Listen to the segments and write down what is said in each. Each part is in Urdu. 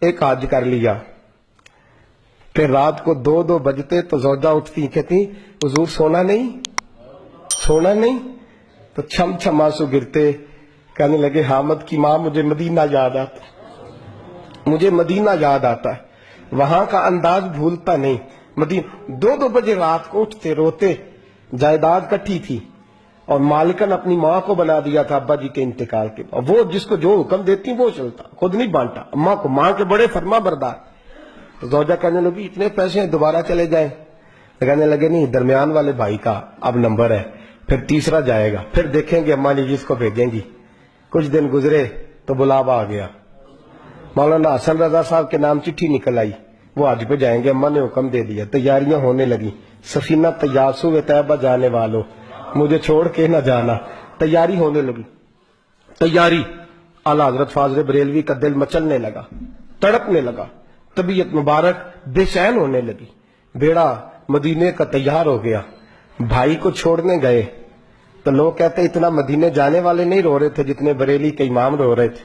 ایک حج کر لیا، پھر رات کو 2 بجتے تو زوجہ اٹھتی، کہتی حضور سونا نہیں، تو چھم چھم آنسو گرتے، کہنے لگے حامد کی ماں مجھے مدینہ یاد آتا ہے، وہاں کا انداز بھولتا نہیں۔ مدینہ 2 بجے رات کو اٹھتے روتے، جائیداد کٹھی تھی اور مالکن اپنی ماں کو بنا دیا تھا ابا جی کے انتقال کے بعد، وہ جس کو جو حکم دیتی وہ چلتا، خود نہیں بانٹا، اماں کو، ماں کے بڑے فرما بردار۔ تو زوجہ کہنے لگی اتنے پیسے ہیں دوبارہ چلے جائیں، کہنے لگے نہیں، درمیان والے بھائی کا اب نمبر ہے، پھر تیسرا جائے گا، پھر دیکھیں گے اماں جی جس کو بھیجیں گی۔ کچھ دن گزرے تو بلاوا آ گیا، مولانا حسن رضا صاحب کے نام چٹھی نکل آئی، وہ حج پہ جائیں گے، اماں نے حکم دے دیا، تیاریاں ہونے لگی، سفینہ تیاسو طیبہ جانے والوں مجھے چھوڑ کے نہ جانا، تیاری ہونے لگی، تیاری۔ اعلیٰ حضرت فاضل بریلوی کا دل مچلنے لگا، تڑپنے لگا، طبیعت مبارک بے چین ہونے لگی، بیڑا مدینے کا تیار ہو گیا۔ بھائی کو چھوڑنے گئے تو لوگ کہتے اتنا مدینے جانے والے نہیں رو رہے تھے جتنے بریلی کے امام رو رہے تھے،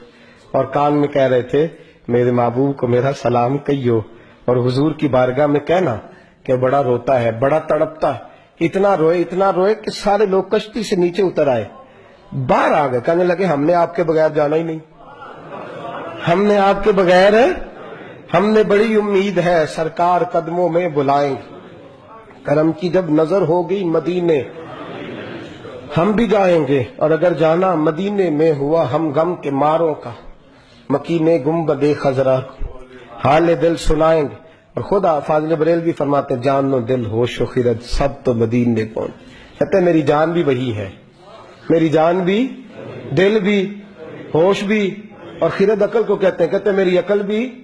اور کان میں کہہ رہے تھے میرے محبوب کو میرا سلام کہیو، اور حضور کی بارگاہ میں کہنا کہ بڑا روتا ہے، بڑا تڑپتا ہے، اتنا روئے کہ سارے لوگ کشتی سے نیچے اتر آئے، باہر آ گئے، کہنے لگے ہم نے آپ کے بغیر جانا ہی نہیں، ہم نے آپ کے بغیر، ہم نے بڑی امید ہے سرکار قدموں میں بلائیں، کرم کی جب نظر ہوگی مدینے ہم بھی جائیں گے، اور اگر جانا مدینے میں ہوا ہم غم کے ماروں کا، مکینے گنبد خضرا حال دل سنائیں گے۔ اور خدا فاضل بریلوی فرماتے جان و دل ہوش و خرد سب تو مدینے پہنچ، کہتے میری جان بھی وہی ہے، میری جان بھی، دل بھی، ہوش بھی، اور خرد عقل کو کہتے ہیں، کہتے میری عقل بھی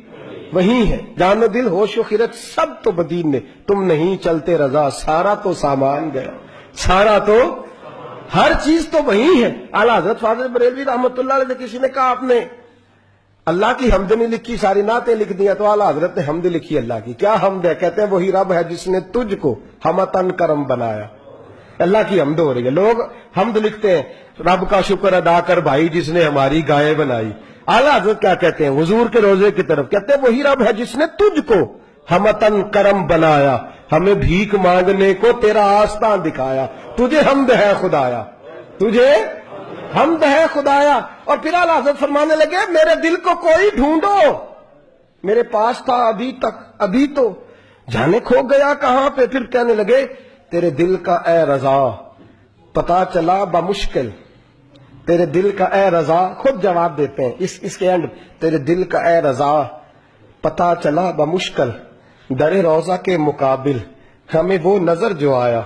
وہی ہے، جان و دل ہوش و خرد سب تو مدینے، تم نہیں چلتے رضا سارا تو سامان گیا، سارا تو ہر چیز تو وہی ہے۔ اعلیٰ حضرت فاضل بریلوی رحمۃ اللہ علیہ سے کسی نے کہا آپ نے اللہ کی حمد نہیں لکھی، ساری نعتیں لکھ دیا، تو اعلیٰ حضرت نے حمد لکھی اللہ کی، کیا حمد ہے؟ کہتے ہیں وہی رب ہے جس نے تجھ کو ہمتن کرم بنایا، اللہ کی حمد ہو رہی ہے۔ لوگ حمد لکھتے ہیں رب کا شکر ادا کر بھائی جس نے ہماری گائے بنائی، اعلیٰ حضرت کیا کہتے ہیں حضور کے روزے کی طرف، کہتے ہیں وہی رب ہے جس نے تجھ کو ہمتن کرم بنایا، ہمیں بھیک مانگنے کو تیرا آستان دکھایا، تجھے حمد ہے خدایا، تجھے حمد ہے خدایا۔ اور پھر اعلیٰ حضرت فرمانے لگے میرے دل کو کوئی ڈھونڈو، میرے پاس تھا ابھی تک، ابھی تو جانے کھو گیا کہاں پہ۔ پھر کہنے لگے تیرے دل کا اے رضا پتا چلا بمشکل، تیرے دل کا اے رضا، خود جواب دیتے ہیں اس کے اینڈ، تیرے دل کا اے رضا پتا چلا بمشکل، در روضہ کے مقابل ہمیں وہ نظر جو آیا،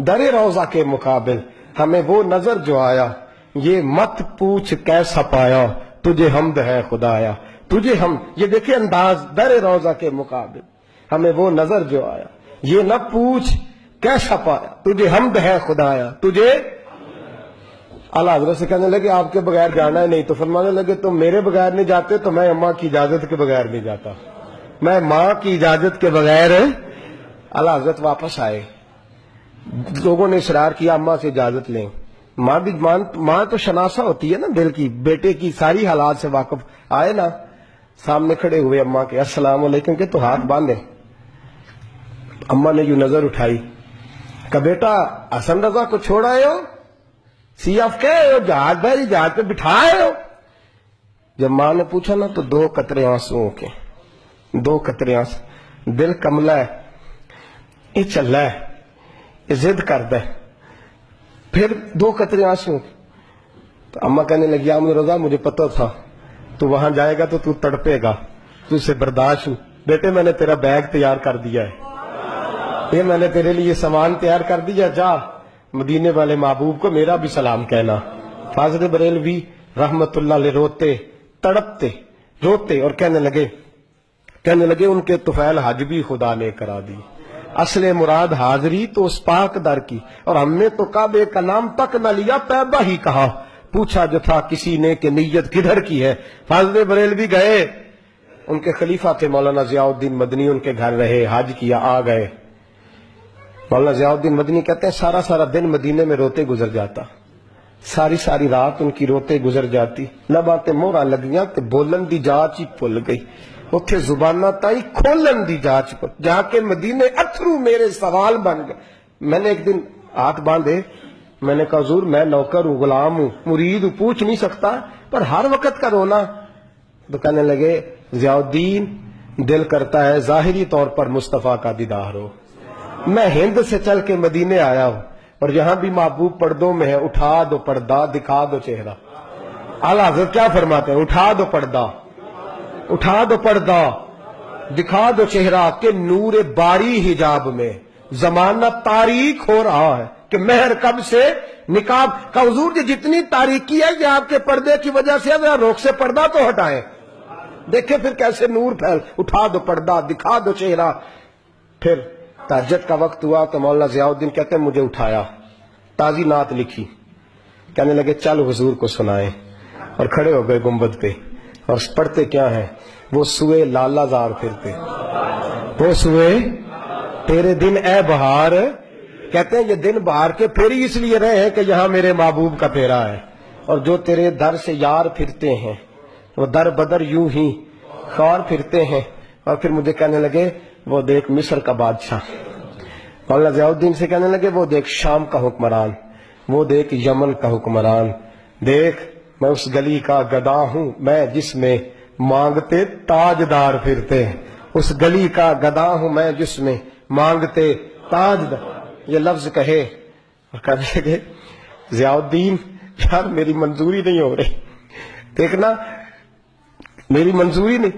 در روضہ کے مقابل ہمیں وہ نظر جو آیا، یہ مت پوچھ کیسا پایا، تجھے حمد ہے خدایا، تجھے ہم، یہ دیکھیں انداز، در روضہ کے مقابل ہمیں وہ نظر جو آیا، یہ نہ پوچھ کیسا پایا، تجھے حمد ہے خدایا، تجھے۔ اعلیٰ حضرت سے کہنے لگے آپ کے بغیر جانا ہے نہیں، تو فرمانے لگے تم میرے بغیر نہیں جاتے تو میں اماں کی اجازت کے بغیر نہیں جاتا، میں ماں کی اجازت کے بغیر۔ اعلیٰ حضرت واپس آئے، لوگوں نے اصرار کیا اماں سے اجازت لیں، ماں تو شناسا ہوتی ہے نا دل کی، بیٹے کی ساری حالات سے واقف، آئے نا سامنے کھڑے ہوئے اماں کے، السلام علیکم کہ تو ہاتھ باندھے، اماں نے یوں نظر اٹھائی، کہ بیٹا حسن رضا کو چھوڑ آئے ہو، سی آف کے جہاز بھری جہاز پہ بٹھائے ہو؟ جب ماں نے پوچھا نا تو 2 قطرے آنسوؤں کے، 2 قطرے آنسو، دل کملا ہے، یہ چل رہا ہے، یہ ضد کرتا ہے، پھر 2 قطرے آنسو۔ تو اماں کہنے لگی احمد رضا مجھے پتہ تھا تو وہاں جائے گا تو تڑپے گا، تو سے برداشت ہوں، بیٹے میں نے تیرا بیگ تیار کر دیا ہے، یہ میں نے تیرے لیے سامان تیار کر دیا، جا مدینے والے محبوب کو میرا بھی سلام کہنا۔ فاضل بریلوی رحمت اللہ علیہ روتے تڑپتے روتے اور کہنے لگے ان کے طفیل حج بھی خدا نے کرا دی، اصل مراد حاضری تو اس پاک در کی، اور ہم نے تو کعبے کا نام تک نہ لیا، طیبہ ہی کہا، پوچھا جو تھا کسی نے کہ نیت کدھر کی ہے۔ فاضل بریلوی گئے، ان کے خلیفہ تھے مولانا ضیاء الدین مدنی، ان کے گھر رہے، حج کیا، آ گئے۔ مولانا ضیاء الدین مدنی کہتے ہیں سارا دن مدینے میں روتے گزر جاتا، ساری رات ان کی روتے گزر جاتی، لباں تے موہراں لگیاں تے بولن دی جاچ ہی بھول گئی، اتھے زبانہ تائی کھولن دی جاچ کو جا کے مدینے اتھرو میرے سوال بن گئے. میں نے ایک دن ہاتھ باندھے, میں نے کہا حضور میں نوکر ہوں, غلام ہوں, مرید ہوں, پوچھ نہیں سکتا, پر ہر وقت کا رونا. تو کہنے لگے ضیاء الدین دل کرتا ہے ظاہری طور پر مصطفیٰ کا دیدار ہو. میں ہند سے چل کے مدینے آیا ہوں اور یہاں بھی محبوب پردوں میں ہے, اٹھا دو پردہ دکھا دو چہرہ. اعلیٰ حضرت کیا فرماتے ہیں؟ اٹھا دو پردہ, اٹھا دو پردہ دکھا دو چہرہ کہ نور باری حجاب میں زمانہ تاریک ہو رہا ہے کہ مہر کب سے نقاب کا. حضور جی جتنی تاریکی ہے یہ آپ کے پردے کی وجہ سے ہے, روک سے پردہ تو ہٹائیں. دیکھیں پھر کیسے نور پھیل. اٹھا دو پردہ دکھا دو چہرہ. پھر تہجد کا وقت ہوا تو مولانا ضیاء الدین کہتے ہیں مجھے اٹھایا, تازی نعت لکھی, کہنے لگے چل حضور کو سنائیں, اور کھڑے ہو گئے گنبد پہ اور پڑھتے کیا ہیں؟ وہ سوئے لالا زار پھرتے, وہ سوئے تیرے دن اے بہار. کہتے ہیں یہ دن بہار کے پھیری اس لیے رہے ہیں کہ یہاں میرے محبوب کا پھیرا ہے, اور جو تیرے در سے یار پھرتے ہیں وہ در بدر یوں ہی خار پھرتے ہیں. اور پھر مجھے کہنے لگے وہ دیکھ مصر کا بادشاہ. مولانا ضیاء الدین سے کہنے لگے وہ دیکھ شام کا حکمران, وہ دیکھ یمن کا حکمران. دیکھ میں اس گلی کا گدا ہوں میں جس میں مانگتے تاجدار پھرتے ہیں. اس گلی کا گدا ہوں میں جس میں مانگتے تاجدار. یہ لفظ کہے اور کہنے لگے ضیاء الدین یار میری منظوری نہیں ہو رہی, دیکھنا میری منظوری نہیں.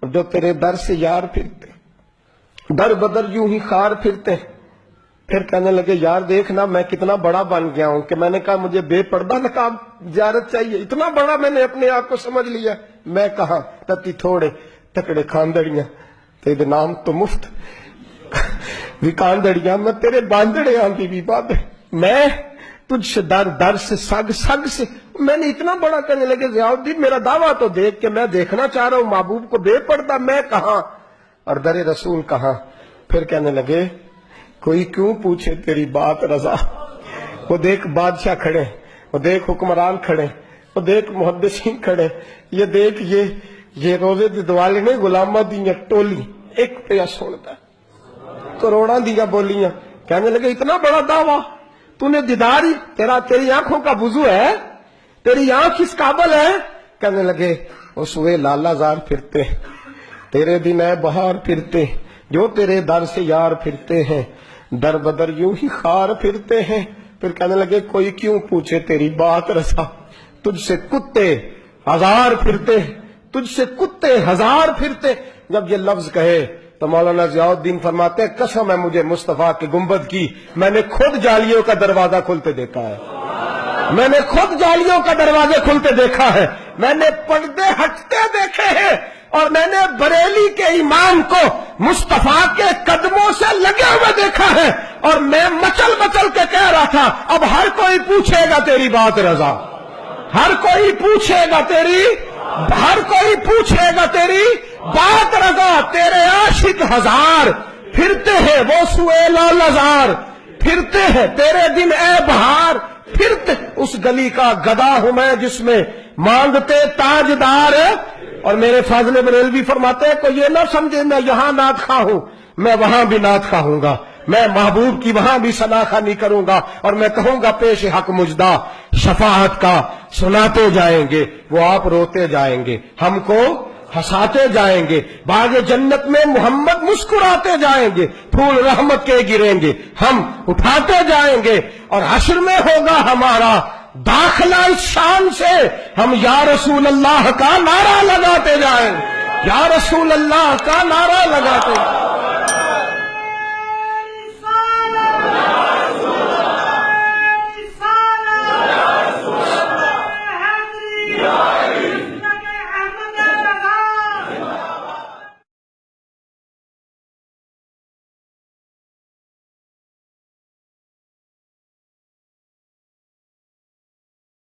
جو تیرے در سے یار پھرتے در بدر یوں ہی خار پھرتے. پھر کہنے لگے یار دیکھنا میں کتنا بڑا بن گیا ہوں کہ میں نے کہا مجھے بے پردہ نقاب زیارت چاہیے, اتنا بڑا میں نے اپنے آپ کو سمجھ لیا. میں کہاں تتی تھوڑے تکڑے کھاندڑیاں تیرے نام تو مفت بھی کاندڑیاں, میں تیرے باندڑے آندھی بھی بات, میں تجھ سے در در سے سگ سگ سے. میں نے اتنا بڑا. کہنے لگے ضیاء الدین میرا دعویٰ تو دیکھ کہ میں دیکھنا چاہ رہا ہوں محبوب کو بے پردہ, میں کہاں اور در رسول کہاں. پھر کہنے لگے کوئی کیوں پوچھے تیری بات رضا. وہ دیکھ بادشاہ کھڑے, وہ دیکھ حکمران کھڑے, وہ دیکھ محدثین کھڑے, یہ دیکھ یہ روزے دی دوالے نے غلامہ دیاں ٹولی ایک پہ سنتا کروڑا دیا بولیاں. کہنے لگے اتنا بڑا دعویٰ تو نے دیدار ہی تیری آنکھوں کا وضو ہے, تیری آنکھ اس قابل ہے. کہنے لگے وہ سوئے لالا زار پھرتے, تیرے دن اے بہار پھرتے, جو تیرے در سے یار پھرتے ہیں در بدر یوں ہی خار پھرتے ہیں. پھر کہنے لگے کوئی کیوں پوچھے تیری بات رسا, تجھ سے کتے ہزار پھرتے, تجھ سے کتے ہزار پھرتے. جب یہ لفظ کہے تو مولانا ضیاء الدین فرماتے ہیں قسم ہے مجھے مصطفیٰ کے گنبد کی, میں نے خود جالیوں کا دروازہ کھلتے دیکھا ہے, میں نے خود جالیوں کا دروازے کھلتے دیکھا ہے, میں نے پردے ہٹتے دیکھے ہیں, اور میں نے بریلی کے امام کو مصطفیٰ کے قدموں سے لگے ہوئے دیکھا ہے. اور میں مچل مچل کے کہہ رہا تھا اب ہر کوئی پوچھے گا تیری بات رضا, ہر کوئی پوچھے گا تیری, ہر کوئی پوچھے گا تیری بات رضا. تیرے عاشق ہزار پھرتے ہیں وہ سوئے لالزار پھرتے ہیں, تیرے دن اے بہار پھرتے. اس گلی کا گدا ہوں میں جس میں مانگتے تاجدار. اور میرے فاضل بریلوی فرماتے ہیں کوئی یہ نہ سمجھے میں یہاں نعت خواہ ہوں, میں وہاں بھی نعت خواہ ہوں گا, میں محبوب کی وہاں بھی ثنا خوانی کروں گا, اور میں کہوں گا پیش حق مجدہ شفاعت کا سناتے جائیں گے, وہ آپ روتے جائیں گے, ہم کو ہنساتے جائیں گے, باغ جنت میں محمد مسکراتے جائیں گے, پھول رحمت کے گریں گے, ہم اٹھاتے جائیں گے, اور حشر میں ہوگا ہمارا داخلہ اس شان سے ہم یا رسول اللہ کا نعرہ لگاتے جائیں, یا رسول اللہ کا نعرہ لگاتے.